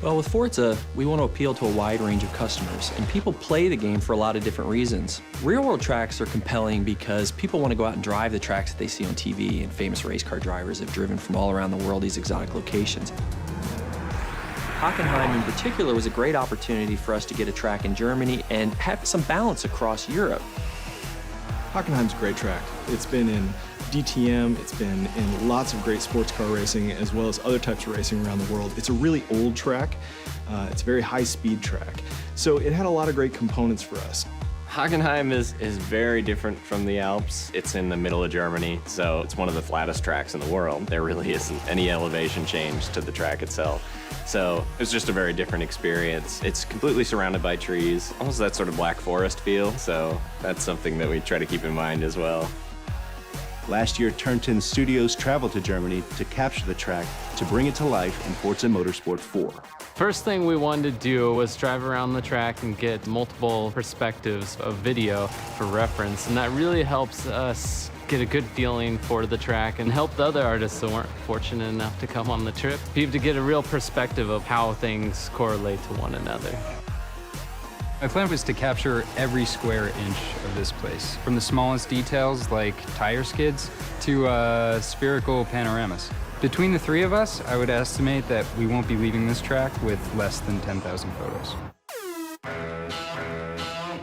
Well, with Forza, we want to appeal to a wide range of customers, and people play the game for a lot of different reasons. Real-world tracks are compelling because people want to go out and drive the tracks that they see on TV, and famous race car drivers have driven from all around the world these exotic locations. Hockenheim in particular was a great opportunity for us to get a track in Germany and have some balance across Europe. Hockenheim's a great track. It's been in DTM, it's been in lots of great sports car racing as well as other types of racing around the world. It's a really old track. It's a very high-speed track. So it had a lot of great components for us. Hockenheim is very different from the Alps. It's in the middle of Germany, so it's one of the flattest tracks in the world. There really isn't any elevation change to the track itself. So it's just a very different experience. It's completely surrounded by trees, almost that sort of Black Forest feel, so that's something that we try to keep in mind as well. Last year, Turnton Studios traveled to Germany to capture the track to bring it to life in Forza Motorsport 4. First thing we wanted to do was drive around the track and get multiple perspectives of video for reference, and that really helps us get a good feeling for the track and help the other artists that weren't fortunate enough to come on the trip, people to get a real perspective of how things correlate to one another. My plan was to capture every square inch of this place, from the smallest details like tire skids to spherical panoramas. Between the three of us, I would estimate that we won't be leaving this track with less than 10,000 photos.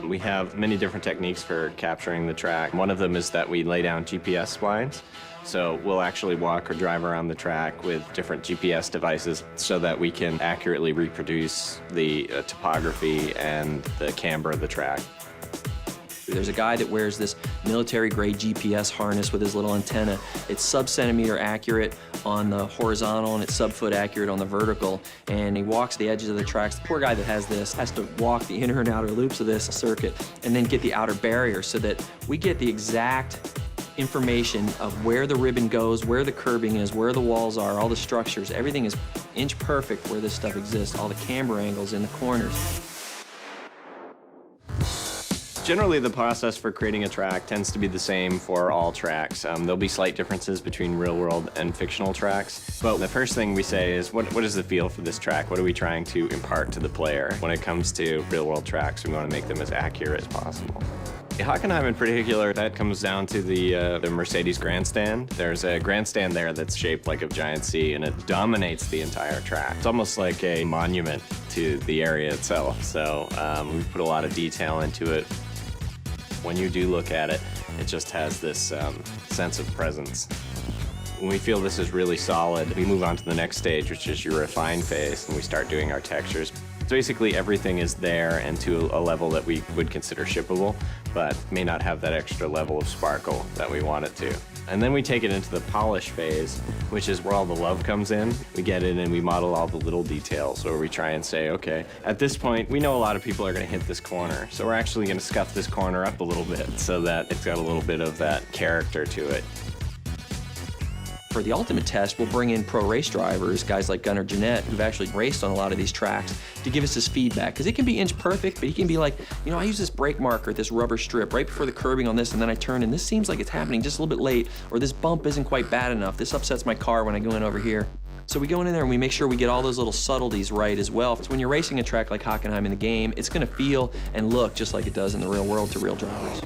We have many different techniques for capturing the track. One of them is that we lay down GPS splines. So we'll actually walk or drive around the track with different GPS devices so that we can accurately reproduce the topography and the camber of the track. There's a guy that wears this military-grade GPS harness with his little antenna. It's sub-centimeter accurate on the horizontal and it's sub-foot accurate on the vertical, and he walks the edges of the tracks. The poor guy that has this has to walk the inner and outer loops of this circuit and then get the outer barrier so that we get the exact information of where the ribbon goes, where the curbing is, where the walls are, all the structures. Everything is inch perfect where this stuff exists, all the camber angles in the corners. Generally, the process for creating a track tends to be the same for all tracks. There'll be slight differences between real-world and fictional tracks, but the first thing we say is, what is the feel for this track? What are we trying to impart to the player? When it comes to real-world tracks, we want to make them as accurate as possible. Hockenheim in particular, that comes down to the Mercedes grandstand. There's a grandstand there that's shaped like a giant C, and it dominates the entire track. It's almost like a monument to the area itself, so we've put a lot of detail into it. When you do look at it, it just has this sense of presence. When we feel this is really solid, we move on to the next stage, which is your refine phase, and we start doing our textures. So basically everything is there and to a level that we would consider shippable, but may not have that extra level of sparkle that we want it to. And then we take it into the polish phase, which is where all the love comes in. We get in and we model all the little details, where we try and say, okay, at this point, we know a lot of people are gonna hit this corner, so we're actually gonna scuff this corner up a little bit so that it's got a little bit of that character to it. For the ultimate test, we'll bring in pro race drivers, guys like Gunnar Jeanette, who've actually raced on a lot of these tracks, to give us his feedback. Because it can be inch perfect, but he can be like, you know, I use this brake marker, this rubber strip, right before the curbing on this, and then I turn, and this seems like it's happening just a little bit late, or this bump isn't quite bad enough. This upsets my car when I go in over here. So we go in there and we make sure we get all those little subtleties right as well. So when you're racing a track like Hockenheim in the game, it's gonna feel and look just like it does in the real world to real drivers.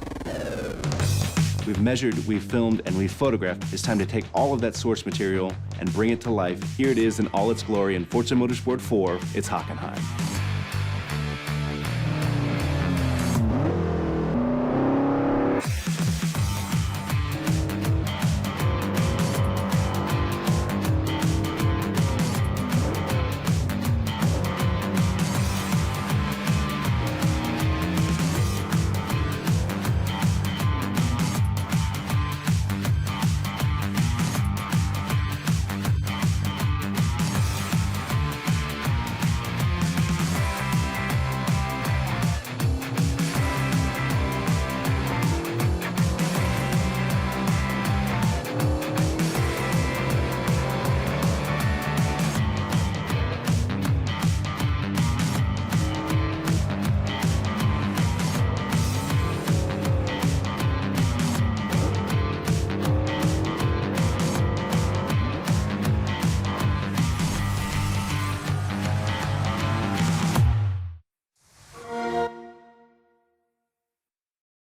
We've measured, we've filmed, and we've photographed. It's time to take all of that source material and bring it to life. Here it is in all its glory in Forza Motorsport 4, it's Hockenheim.